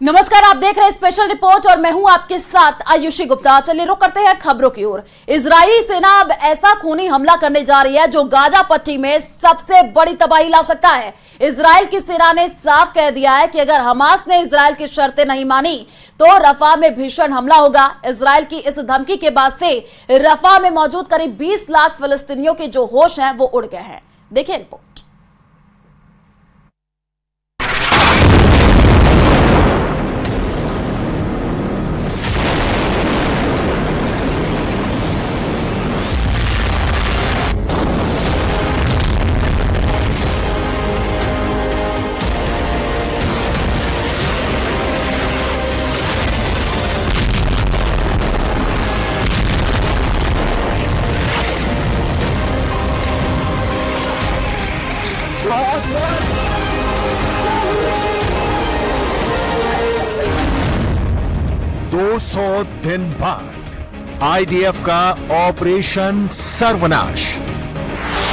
नमस्कार, आप देख रहे हैं स्पेशल रिपोर्ट और मैं हूं आपके साथ आयुषी गुप्ता। चलिए रुक करते हैं खबरों की ओर। इजरायली सेना अब ऐसा खूनी हमला करने जा रही है जो गाजा पट्टी में सबसे बड़ी तबाही ला सकता है। इजराइल की सेना ने साफ कह दिया है कि अगर हमास ने इजराइल की शर्तें नहीं मानी तो रफा में भीषण हमला होगा। इजराइल की इस धमकी के बाद से रफा में मौजूद करीब 20 लाख फिलिस्तीनियों के जो होश हैं वो उड़ गए हैं। देखिए रिपोर्ट। दो 200 दिन बाद आईडीएफ का ऑपरेशन सर्वनाश।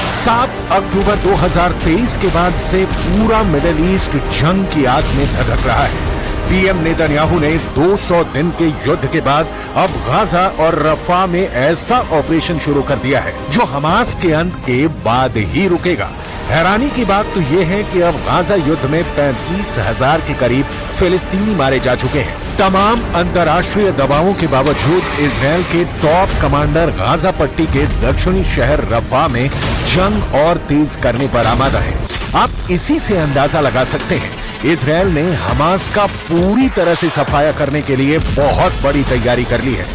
7 अक्टूबर 2023 के बाद से पूरा मिडिल ईस्ट जंग की आग में धधक रहा है। पीएम नेतन्याहू ने 200 दिन के युद्ध के बाद अब गाजा और रफा में ऐसा ऑपरेशन शुरू कर दिया है जो हमास के अंत के बाद ही रुकेगा। हैरानी की बात तो यह है कि अब गाजा युद्ध में 35,000 के करीब फिलिस्तीनी मारे जा चुके हैं। तमाम अंतर्राष्ट्रीय दबावों के बावजूद इजराइल के टॉप कमांडर गाजा पट्टी के दक्षिणी शहर रफा में जंग और तेज करने पर आमादा है। आप इसी से अंदाजा लगा सकते हैं इजराइल ने हमास का पूरी तरह से सफाया करने के लिए बहुत बड़ी तैयारी कर ली है।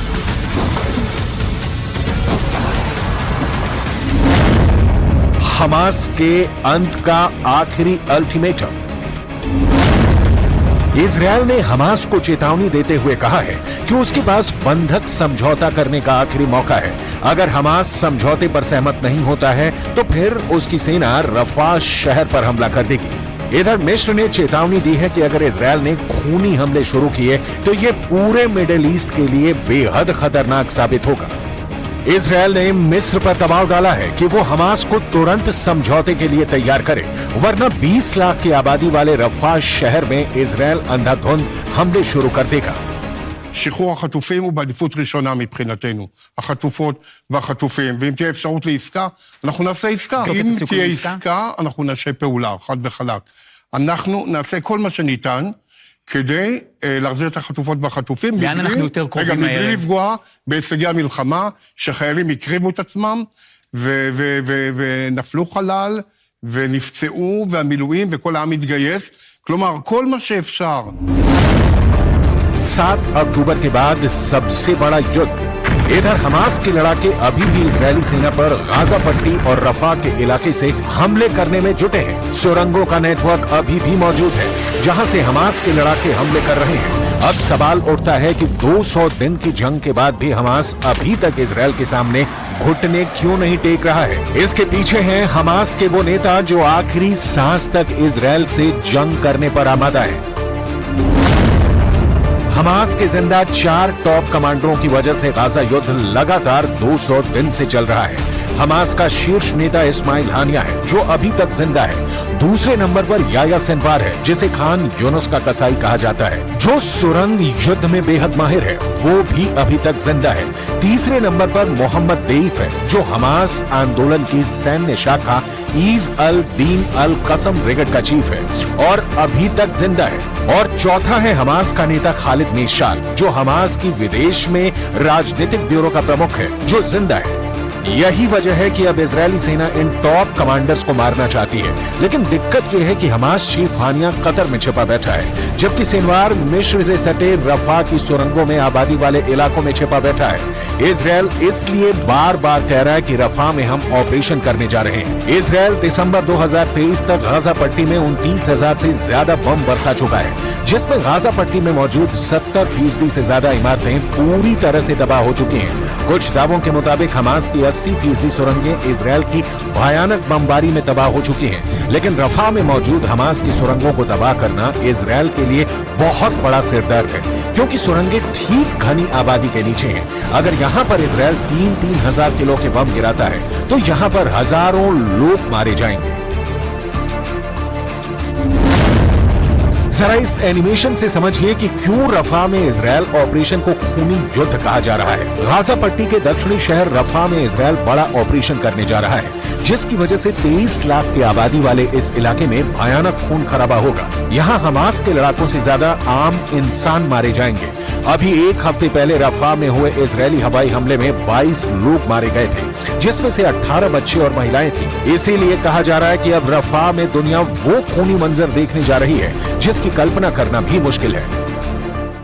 हमास के अंत का आखिरी अल्टीमेटम। इजराइल ने हमास को चेतावनी देते हुए कहा है कि उसके पास बंधक समझौता करने का आखिरी मौका है। अगर हमास समझौते पर सहमत नहीं होता है तो फिर उसकी सेना रफा शहर पर हमला कर देगी। इधर मिस्र ने चेतावनी दी है कि अगर इजराइल ने खूनी हमले शुरू किए तो ये पूरे मिडिल ईस्ट के लिए बेहद खतरनाक साबित होगा। इजराइल ने मिस्र पर दबाव डाला है कि वो हमास को तुरंत समझौते के लिए तैयार करे, वरना 20 लाख की आबादी वाले रफा शहर में इजराइल अंधाधुंध हमले शुरू कर देगा। שחרור החטופים הוא בעדיפות ראשונה מבחינתנו, החטופות והחטופים, ואם תהיה אפשרות לעסקה, אנחנו נעשה עסקה. אם תהיה עסקה, אנחנו נעשה פעולה, חד וחלק. אנחנו נעשה כל מה שניתן כדי להחזיר את החטופות והחטופים, לאן אנחנו יותר קרובים רגע, הערב? מבלי לפגוע בהישגי המלחמה, שחיילים הקריבו את עצמם, ונפלו חלל, ונפצעו, והמילואים, וכל העם התגייס. כלומר, כל מה שאפשר. 7 अक्टूबर के बाद सबसे बड़ा युद्ध। इधर हमास के लड़ाके अभी भी इजरायली सेना पर गाजा पट्टी और रफा के इलाके से हमले करने में जुटे हैं। सुरंगों का नेटवर्क अभी भी मौजूद है जहां से हमास के लड़ाके हमले कर रहे हैं। अब सवाल उठता है कि 200 दिन की जंग के बाद भी हमास अभी तक इजरायल के सामने घुटने क्यों नहीं टेक रहा है। इसके पीछे हैं हमास के वो नेता जो आखिरी सांस तक इजरायल से जंग करने पर आमादा है। हमास के जिंदा 4 टॉप कमांडरों की वजह से गाजा युद्ध लगातार 200 दिन से चल रहा है। हमास का शीर्ष नेता इस्माइल हानिया है जो अभी तक जिंदा है। दूसरे नंबर पर याया सिनवार है जिसे खान यूनुस का कसाई कहा जाता है, जो सुरंग युद्ध में बेहद माहिर है, वो भी अभी तक जिंदा है। तीसरे नंबर पर मोहम्मद देईफ है जो हमास आंदोलन की सैन्य शाखा ईज अल दीन अल कसम ब्रिगेड का चीफ है और अभी तक जिंदा है। और चौथा है हमास का नेता खालिद मेशाल जो हमास की विदेश में राजनीतिक ब्यूरो का प्रमुख है, जो जिंदा है। यही वजह है कि अब इजरायली सेना इन टॉप कमांडर्स को मारना चाहती है, लेकिन दिक्कत यह है कि हमास चीफ हानिया कतर में छिपा बैठा है, जबकि सिनवार मिस्र से सटे रफा की सुरंगों में आबादी वाले इलाकों में छिपा बैठा है। इजरायल इसलिए बार बार कह रहा है कि रफा में हम ऑपरेशन करने जा रहे हैं। इजरायल दिसंबर 2023 तक गाजा पट्टी में 29,000 से ज्यादा बम बरसा चुका है, जिसमें गाजा पट्टी में मौजूद 70% से ज्यादा इमारतें पूरी तरह से तबाह हो चुकी हैं। कुछ दावों के मुताबिक हमास की 80% सुरंगें इजरायल की भयानक बमबारी में तबाह हो चुकी हैं, लेकिन रफा में मौजूद हमास की सुरंगों को तबाह करना इजरायल के लिए बहुत बड़ा सिरदर्द है, क्योंकि सुरंगें ठीक घनी आबादी के नीचे हैं। अगर यहाँ पर इजरायल 3-3 हजार किलो के बम गिराता है तो यहाँ पर हजारों लोग मारे जाएंगे। जरा इस एनिमेशन से समझिए कि क्यों रफा में इजरायल ऑपरेशन को खूनी युद्ध कहा जा रहा है। गाजा पट्टी के दक्षिणी शहर रफा में इजरायल बड़ा ऑपरेशन करने जा रहा है, जिसकी वजह से 23 लाख की आबादी वाले इस इलाके में भयानक खून खराबा होगा। यहाँ हमास के लड़ाकों से ज्यादा आम इंसान मारे जाएंगे। अभी एक हफ्ते पहले रफा में हुए इजरायली हवाई हमले में 22 लोग मारे गए थे, जिसमें से 18 बच्चे और महिलाएं थी। इसीलिए कहा जा रहा है कि अब रफा में दुनिया वो खूनी मंजर देखने जा रही है जिसकी कल्पना करना भी मुश्किल है।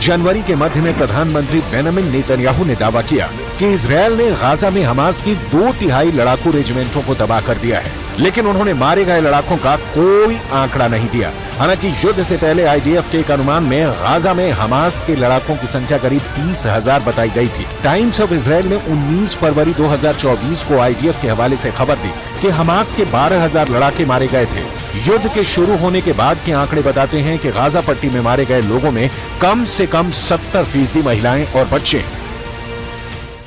जनवरी के मध्य में प्रधानमंत्री बेंजामिन नेतन्याहू ने दावा किया कि इजरायल ने गाजा में हमास की 2/3 लड़ाकू रेजिमेंटों को तबाह कर दिया है, लेकिन उन्होंने मारे गए लड़ाकों का कोई आंकड़ा नहीं दिया। हालांकि युद्ध से पहले आईडीएफ के एक अनुमान में गाजा में हमास के लड़ाकों की संख्या करीब 30,000 बताई गई थी। टाइम्स ऑफ इजरायल ने 19 फरवरी 2024 को आईडीएफ के हवाले से खबर दी कि हमास के 12,000 लड़ाके मारे गए थे। युद्ध के शुरू होने के बाद के आंकड़े बताते हैं कि गाजा पट्टी में मारे गए लोगों में कम से कम 70% महिलाएं और बच्चे।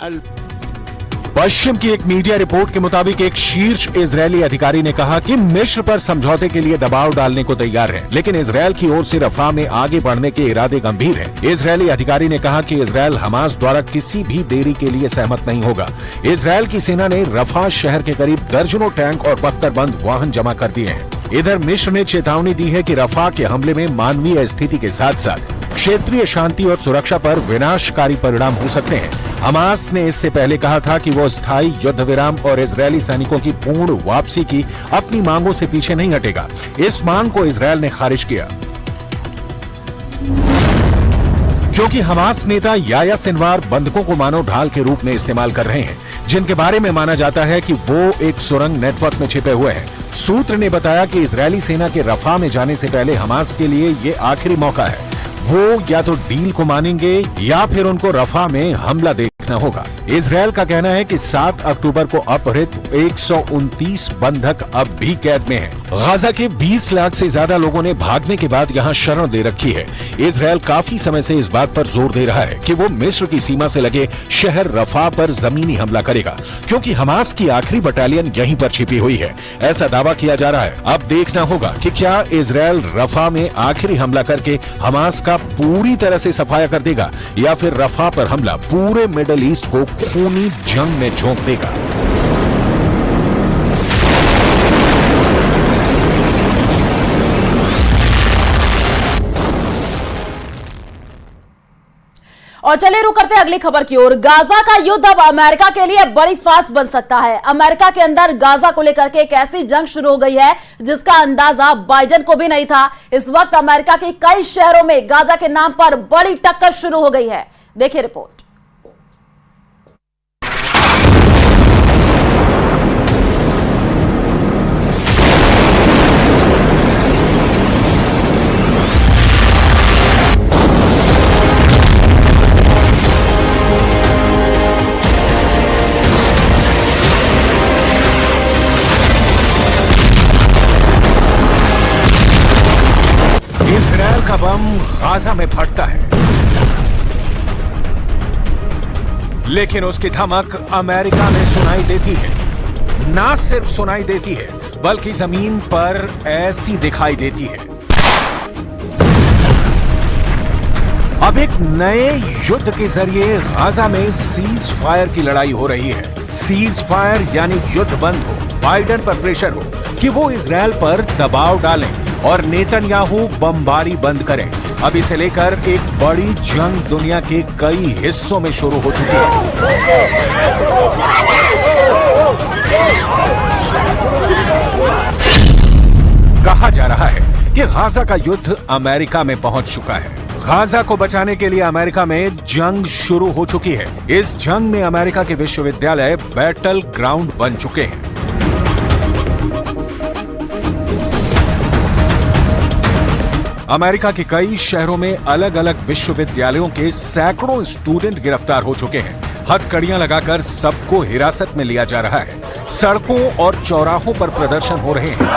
1000। पश्चिम की एक मीडिया रिपोर्ट के मुताबिक एक शीर्ष इजरायली अधिकारी ने कहा कि मिस्र पर समझौते के लिए दबाव डालने को तैयार है, लेकिन इजरायल की ओर से रफा में आगे बढ़ने के इरादे गंभीर हैं। इजरायली अधिकारी ने कहा कि इजरायल हमास द्वारा किसी भी देरी के लिए सहमत नहीं होगा। इजरायल की सेना ने रफा शहर के करीब दर्जनों टैंक और बख्तरबंद वाहन जमा कर दिए हैं। इधर मिस्र ने चेतावनी दी है कि रफा के हमले में मानवीय स्थिति के साथ साथ क्षेत्रीय शांति और सुरक्षा पर विनाशकारी परिणाम हो सकते हैं। हमास ने इससे पहले कहा था कि वो स्थायी युद्ध विराम और इजरायली सैनिकों की पूर्ण वापसी की अपनी मांगों से पीछे नहीं हटेगा। इस मांग को इजरायल ने खारिज किया, क्योंकि हमास नेता याह्या सिनवार बंधकों को मानव ढाल के रूप में इस्तेमाल कर रहे हैं, जिनके बारे में माना जाता है कि वो एक सुरंग नेटवर्क में छिपे हुए हैं। सूत्र ने बताया कि इजरायली सेना के रफा में जाने से पहले हमास के लिए ये आखिरी मौका है। वो या तो डील को मानेंगे या फिर उनको रफा में हमला देखना होगा। इजरायल का कहना है कि 7 अक्टूबर को अपहृत 129 बंधक अब भी कैद में हैं। गाजा के 20 लाख से ज्यादा लोगों ने भागने के बाद यहाँ शरण दे रखी है। इजरायल काफी समय से इस बात पर जोर दे रहा है कि वो मिस्र की सीमा से लगे शहर रफा पर जमीनी हमला करेगा, क्योंकि हमास की आखिरी बटालियन यहीं पर छिपी हुई है। ऐसा दावा किया जा रहा है। अब देखना होगा कि क्या इजरायल रफा में आखिरी हमला करके हमास का पूरी तरह से सफाया कर देगा या फिर रफा पर हमला पूरे मिडल ईस्ट को खूनी जंग में झोंक देगा। और चलिए रुक करते हैं अगली खबर की ओर। गाजा का युद्ध अब अमेरिका के लिए बड़ी फास्ट बन सकता है। अमेरिका के अंदर गाजा को लेकर के एक ऐसी जंग शुरू हो गई है जिसका अंदाजा बाइडेन को भी नहीं था। इस वक्त अमेरिका के कई शहरों में गाजा के नाम पर बड़ी टक्कर शुरू हो गई है। देखिए रिपोर्ट। इजरायल का बम गाजा में फटता है, लेकिन उसकी धमक अमेरिका में सुनाई देती है। ना सिर्फ सुनाई देती है बल्कि जमीन पर ऐसी दिखाई देती है। अब एक नए युद्ध के जरिए गाजा में सीज फायर की लड़ाई हो रही है। सीज फायर यानी युद्ध बंद हो, बाइडेन पर प्रेशर हो कि वो इजरायल पर दबाव डालें और नेतन्याहू बमबारी बंद करें। अब इसे लेकर एक बड़ी जंग दुनिया के कई हिस्सों में शुरू हो चुकी है। कहा जा रहा है कि गाजा का युद्ध अमेरिका में पहुंच चुका है। गाजा को बचाने के लिए अमेरिका में जंग शुरू हो चुकी है। इस जंग में अमेरिका के विश्वविद्यालय बैटल ग्राउंड बन चुके हैं। अमेरिका के कई शहरों में अलग अलग विश्वविद्यालयों के सैकड़ों स्टूडेंट गिरफ्तार हो चुके हैं। हथकड़ियां लगाकर सबको हिरासत में लिया जा रहा है। सड़कों और चौराहों पर प्रदर्शन हो रहे हैं।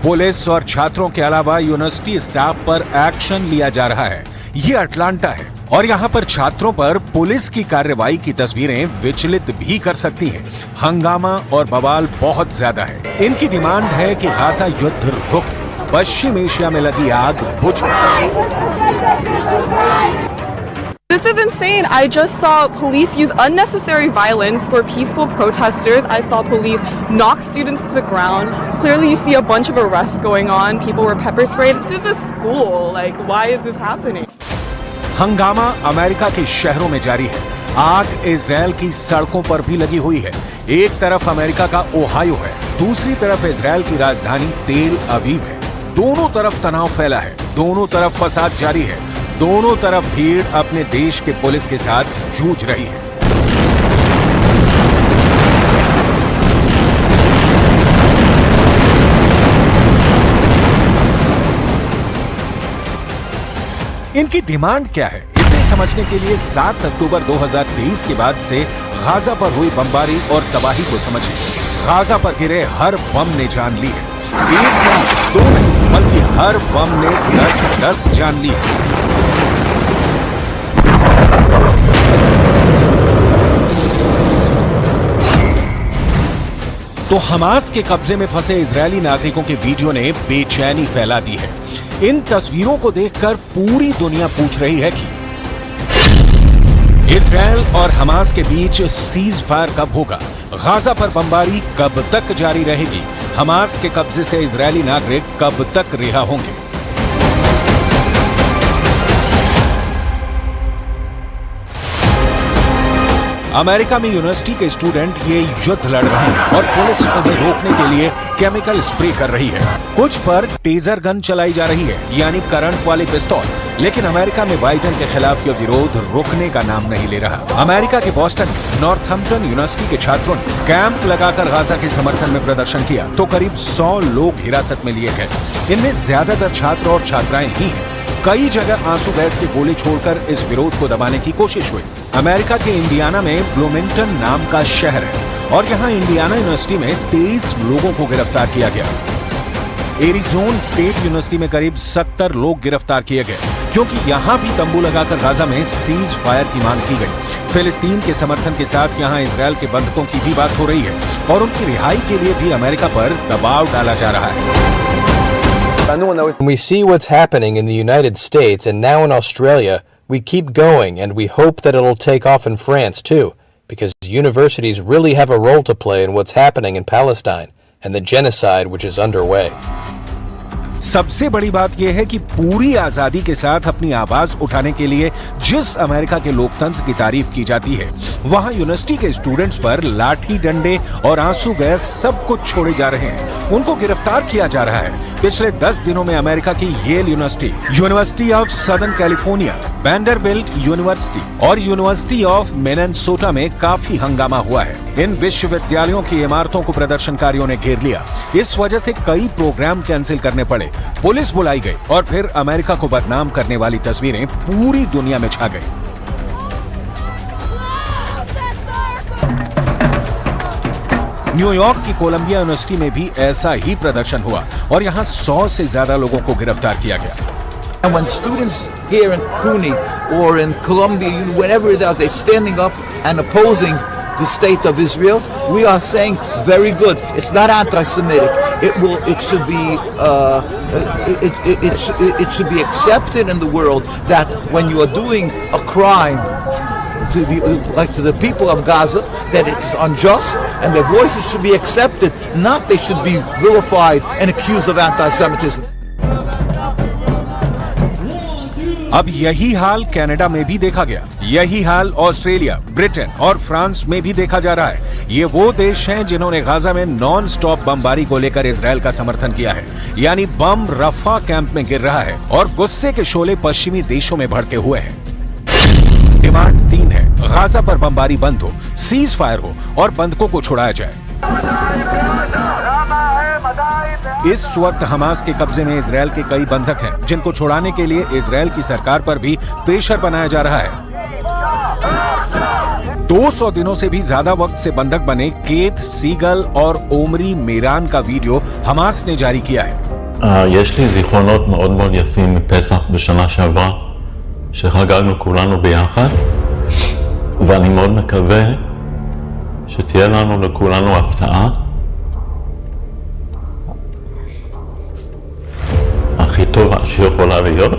पुलिस और छात्रों के अलावा यूनिवर्सिटी स्टाफ पर एक्शन लिया जा रहा है। ये अटलांटा है और यहाँ पर छात्रों पर पुलिस की कार्रवाई की तस्वीरें विचलित भी कर सकती हैं। हंगामा और बवाल बहुत ज्यादा है। इनकी डिमांड है कि गाजा युद्ध रुके, पश्चिम एशिया में लगी आग बुझ जाए। This is insane. I just saw police use unnecessary violence for peaceful protesters. I saw police knock students to the ground. Clearly you see a bunch of arrests going on. People were pepper sprayed. This is a school. Like, why is this happening? हंगामा America के शहरों में जारी है। आग Israel की सड़कों पर भी लगी हुई है। एक तरफ अमेरिका का ओहायो है, दूसरी तरफ इजरायल की राजधानी तेल अवीव है। दोनों तरफ तनाव फैला है, दोनों तरफ फसाद जारी है, दोनों तरफ भीड़ अपने देश के पुलिस के साथ जूझ रही है। इनकी डिमांड क्या है, इसे समझने के लिए 7 अक्टूबर 2023 के बाद से गाजा पर हुई बमबारी और तबाही को समझें। गाजा पर गिरे हर बम ने जान ली है। एक नहीं, दो नहीं, बल्कि हर बम ने 10-10 जान ली है। तो हमास के कब्जे में फंसे इजरायली नागरिकों के वीडियो ने बेचैनी फैला दी है। इन तस्वीरों को देखकर पूरी दुनिया पूछ रही है कि इजरायल और हमास के बीच सीज फायर कब होगा, गाजा पर बमबारी कब तक जारी रहेगी, हमास के कब्जे से इजरायली नागरिक कब तक रिहा होंगे। अमेरिका में यूनिवर्सिटी के स्टूडेंट ये युद्ध लड़ रहे हैं और पुलिस उन्हें रोकने के लिए केमिकल स्प्रे कर रही है। कुछ पर टेजर गन चलाई जा रही है, यानी करंट वाली पिस्तौल। लेकिन अमेरिका में बाइडेन के खिलाफ यह विरोध रुकने का नाम नहीं ले रहा। अमेरिका के बॉस्टन नॉर्थहैम्पटन यूनिवर्सिटी के छात्रों ने कैंप लगाकर गाजा के समर्थन में प्रदर्शन किया तो करीब 100 लोग हिरासत में लिए गए। इनमें ज्यादातर छात्र और छात्राएं ही हैं। कई जगह आंसू गैस के गोले छोड़कर इस विरोध को दबाने की कोशिश हुई। अमेरिका के इंडियाना में ब्लूमिंगटन नाम का शहर है और यहाँ इंडियाना यूनिवर्सिटी में 23 लोगों को गिरफ्तार किया गया। एरिजोना स्टेट यूनिवर्सिटी में करीब 70 लोग गिरफ्तार किए गए क्योंकि यहाँ भी तंबू लगाकर गाजा में सीज फायर की मांग की गई। फिलिस्तीन के समर्थन के साथ यहाँ इजरायल के बंधकों की भी बात हो रही है और उनकी रिहाई के लिए भी अमेरिका पर दबाव डाला जा रहा है। We see what's happening in the United States and now in Australia. We keep going and we hope that it'll take off in France too, because universities really have a role to play in what's happening in Palestine and the genocide which is underway. सबसे बड़ी बात यह है कि पूरी आजादी के साथ अपनी आवाज उठाने के लिए जिस अमेरिका के लोकतंत्र की तारीफ की जाती है, वहां यूनिवर्सिटी के स्टूडेंट्स पर लाठी डंडे और आंसू गैस सब कुछ छोड़े जा रहे हैं। उनको गिरफ्तार किया जा रहा है। पिछले 10 दिनों में अमेरिका की Yale University, University of Southern California, Vanderbilt University और यूनिवर्सिटी ऑफ मिनेसोटा में काफी हंगामा हुआ है। इन विश्वविद्यालयों की इमारतों को प्रदर्शनकारियों ने घेर लिया। इस वजह से कई प्रोग्राम कैंसिल करने पड़े, पुलिस बुलाई गई और फिर अमेरिका को बदनाम करने वाली तस्वीरें पूरी दुनिया में छा गई। न्यूयॉर्क की कोलंबिया यूनिवर्सिटी में भी ऐसा ही प्रदर्शन हुआ और यहाँ 100 से ज्यादा लोगों को गिरफ्तार किया गया। And when students here in CUNY or in Columbia, whenever they're standing up and opposing the state of Israel, we are saying very good. It's not anti-Semitic. It should be it should be accepted in the world that when you are doing a crime to the people of Gaza, that it's unjust and their voices should be accepted, not they should be vilified and accused of anti-Semitism. अब यही हाल Canada में भी देखा गया, यही हाल Australia, Britain और France में भी देखा जा रहा है। ये वो देश हैं जिन्होंने गाजा में नॉन स्टॉप बमबारी को लेकर इजरायल का समर्थन किया है, यानी बम रफा कैंप में गिर रहा है और गुस्से के शोले पश्चिमी देशों में भड़के हुए हैं। डिमांड 3 है, गाजा पर बमबारी बंद हो, सीज फायर हो और बंधकों को छुड़ाया जाए। इस वक्त हमास के कब्जे में इजरायल के कई बंधक हैं, जिनको छुड़ाने के लिए इजरायल की सरकार पर भी प्रेशर बनाया जा रहा है। 200 दिनों से भी ज्यादा वक्त से बंधक बने केत सीगल और ओमरी मेरान का वीडियो हमास ने जारी किया है। יש לי זיכרונות מאוד מאוד יפים מפסח בשנה שעברה, שחגגנו כולנו ביחד, ואני מאוד מקווה שתהיה לנו לכולנו הפתעה הכי טובה שיכולה להיות.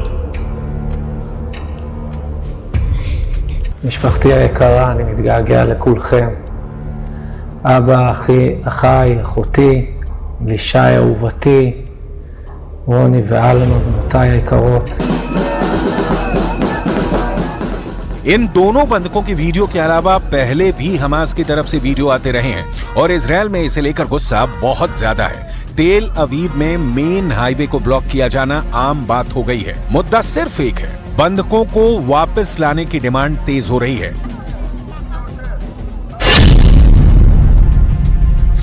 משפחתי היקרה, אני מתגעגע לכולכם. אבא, אחיי, אחותי, לישי אהובתי, רוני ואלמה, בנותיי היקרות. इन दोनों बंधकों की वीडियो के अलावा पहले भी हमास की तरफ से वीडियो आते रहे हैं और इजरायल में इसे लेकर गुस्सा बहुत ज्यादा है। तेल अवीव में मेन हाईवे को ब्लॉक किया जाना आम बात हो गई है। मुद्दा सिर्फ एक है, बंधकों को वापस लाने की डिमांड तेज हो रही है।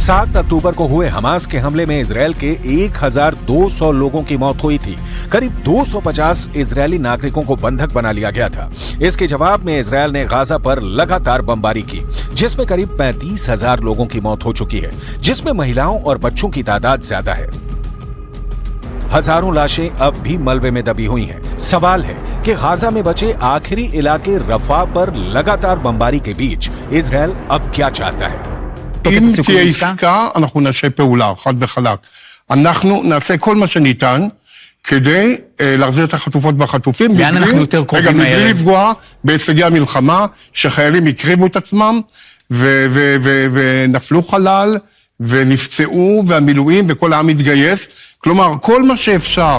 7 अक्टूबर को हुए हमास के हमले में इजरायल के 1200 लोगों की मौत हुई थी। करीब 250 इजरायली नागरिकों को बंधक बना लिया गया था। इसके जवाब में इजरायल ने गाजा पर लगातार बमबारी की, जिसमें करीब 35,000 लोगों की मौत हो चुकी है, जिसमें महिलाओं और बच्चों की तादाद ज्यादा है। हजारों लाशें अब भी मलबे में दबी हुई हैं। सवाल है कि गाजा में बचे आखिरी इलाके रफा पर लगातार बमबारी के बीच इजरायल अब क्या चाहता है? אם תהיה עסקה, אנחנו נעשה פעולה, חד וחלק. אנחנו נעשה כל מה שניתן כדי להחזיר את החטופות והחטופים. לאן אנחנו יותר קרובים מהערב? מבלי לפגוע בהישגי המלחמה, שחיילים הקריבו את עצמם, ונפלו חלל, ונפצעו, והמילואים, וכל העם התגייס. כלומר, כל מה שאפשר.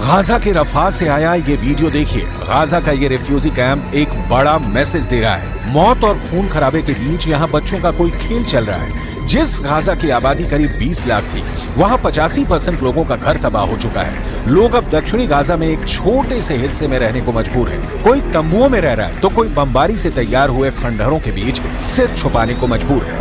गाजा के रफा से आया ये वीडियो देखिए। गाजा का ये रिफ्यूजी कैंप एक बड़ा मैसेज दे रहा है। मौत और खून खराबे के बीच यहाँ बच्चों का कोई खेल चल रहा है। जिस गाजा की आबादी करीब 20 लाख थी, वहाँ 85% लोगों का घर तबाह हो चुका है। लोग अब दक्षिणी गाजा में एक छोटे से हिस्से में रहने को मजबूर है। कोई तंबुओं में रह रहा है तो कोई बमबारी से तैयार हुए खंडहरों के बीच सिर छुपाने को मजबूर है।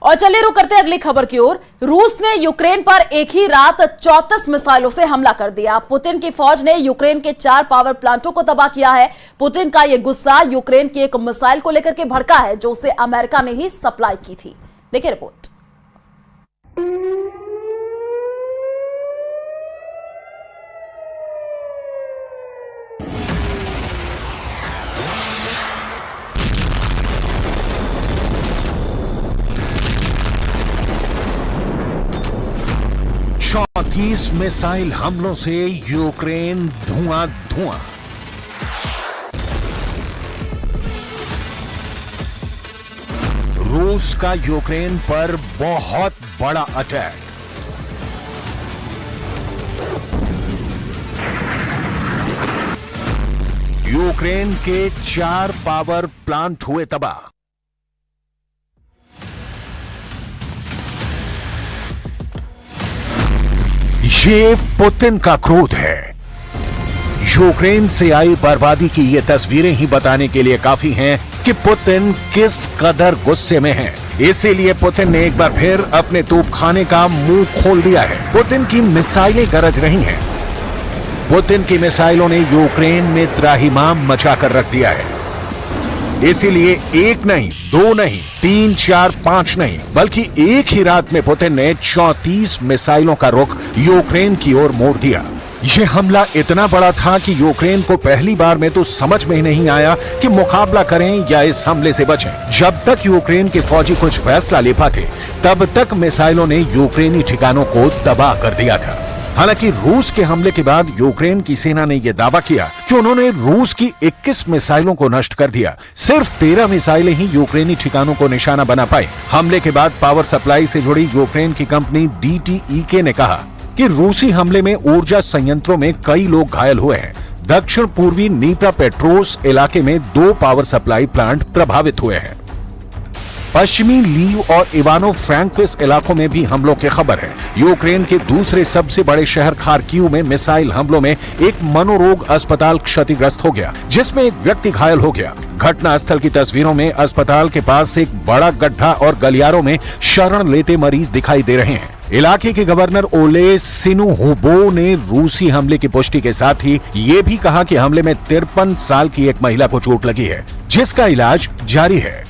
और चलिए रुक करते हैं अगली खबर की ओर। रूस ने यूक्रेन पर एक ही रात 34 मिसाइलों से हमला कर दिया। पुतिन की फौज ने यूक्रेन के 4 पावर प्लांटों को तबाह किया है। पुतिन का यह गुस्सा यूक्रेन की एक मिसाइल को लेकर के भड़का है, जो उसे अमेरिका ने ही सप्लाई की थी। देखिए रिपोर्ट। चौंतीस मिसाइल हमलों से यूक्रेन धुआं धुआं। रूस का यूक्रेन पर बहुत बड़ा अटैक। यूक्रेन के 4 पावर प्लांट हुए तबाह। ये पुतिन का क्रोध है। यूक्रेन से आई बर्बादी की ये तस्वीरें ही बताने के लिए काफी हैं कि पुतिन किस कदर गुस्से में है। इसीलिए पुतिन ने एक बार फिर अपने तोपखाने का मुंह खोल दिया है। पुतिन की मिसाइलें गरज रही हैं। पुतिन की मिसाइलों ने यूक्रेन में त्राहिमाम मचा कर रख दिया है। इसीलिए 1 नहीं, 2 नहीं, 3, 4, 5 नहीं, बल्कि एक ही रात में पुतिन ने 34 मिसाइलों का रुख यूक्रेन की ओर मोड़ दिया। यह हमला इतना बड़ा था कि यूक्रेन को पहली बार में तो समझ में ही नहीं आया कि मुकाबला करें या इस हमले से बचें। जब तक यूक्रेन के फौजी कुछ फैसला ले पाते, तब तक मिसाइलों ने यूक्रेनी ठिकानों को तबाह कर दिया था। हालांकि रूस के हमले के बाद यूक्रेन की सेना ने यह दावा किया कि उन्होंने रूस की 21 मिसाइलों को नष्ट कर दिया। सिर्फ 13 मिसाइलें ही यूक्रेनी ठिकानों को निशाना बना पाई। हमले के बाद पावर सप्लाई से जुड़ी यूक्रेन की कंपनी DTEK ने कहा कि रूसी हमले में ऊर्जा संयंत्रों में कई लोग घायल हुए हैं। दक्षिण पूर्वी नीप्रापेट्रोव्स्क इलाके में 2 पावर सप्लाई प्लांट प्रभावित हुए हैं। पश्चिमी लीव और इवानो फ्रैंकोविस्क इलाकों में भी हमलों की खबर है। यूक्रेन के दूसरे सबसे बड़े शहर खार्किव में मिसाइल हमलों में एक मनोरोग अस्पताल क्षतिग्रस्त हो गया, जिसमें एक व्यक्ति घायल हो गया। घटनास्थल की तस्वीरों में अस्पताल के पास एक बड़ा गड्ढा और गलियारों में शरण लेते मरीज दिखाई दे रहे हैं। इलाके के गवर्नर ओले सिनुहुबो ने रूसी हमले की पुष्टि के साथ ही ये भी कहा कि हमले में 53 साल की एक महिला को चोट लगी है, जिसका इलाज जारी है।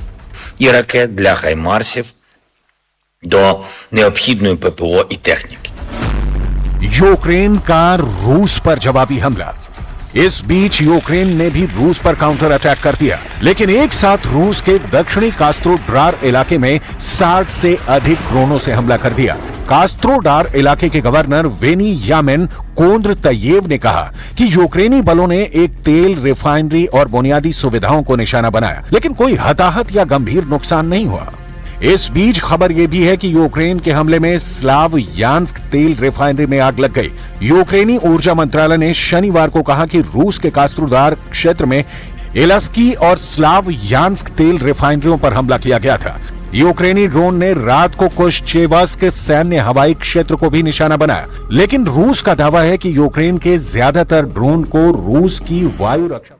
І ракет для хаймарсів до необхідної ППО і техніки. यूक्रेन का रूस पर जवाबी हमला। इस बीच यूक्रेन ने भी रूस पर काउंटर अटैक कर दिया, लेकिन एक साथ रूस के दक्षिणी कास्त्रोडार इलाके में 60 से अधिक ड्रोनों से हमला कर दिया। कास्त्रोडार इलाके के गवर्नर वेनियामिन कोंद्रतयेव ने कहा कि यूक्रेनी बलों ने एक तेल रिफाइनरी और बुनियादी सुविधाओं को निशाना बनाया, लेकिन कोई हताहत या गंभीर नुकसान नहीं हुआ। इस बीच खबर यह भी है कि यूक्रेन के हमले में स्लावयान्स्क तेल रिफाइनरी में आग लग गई। यूक्रेनी ऊर्जा मंत्रालय ने शनिवार को कहा कि रूस के कास्त्रोदार क्षेत्र में एलस्की और स्लावयान्स्क तेल रिफाइनरियों पर हमला किया गया था। यूक्रेनी ड्रोन ने रात को कुश्चेवस्क सैन्य हवाई क्षेत्र को भी निशाना बनाया, लेकिन रूस का दावा है कि यूक्रेन के ज्यादातर ड्रोन को रूस की वायु रक्षा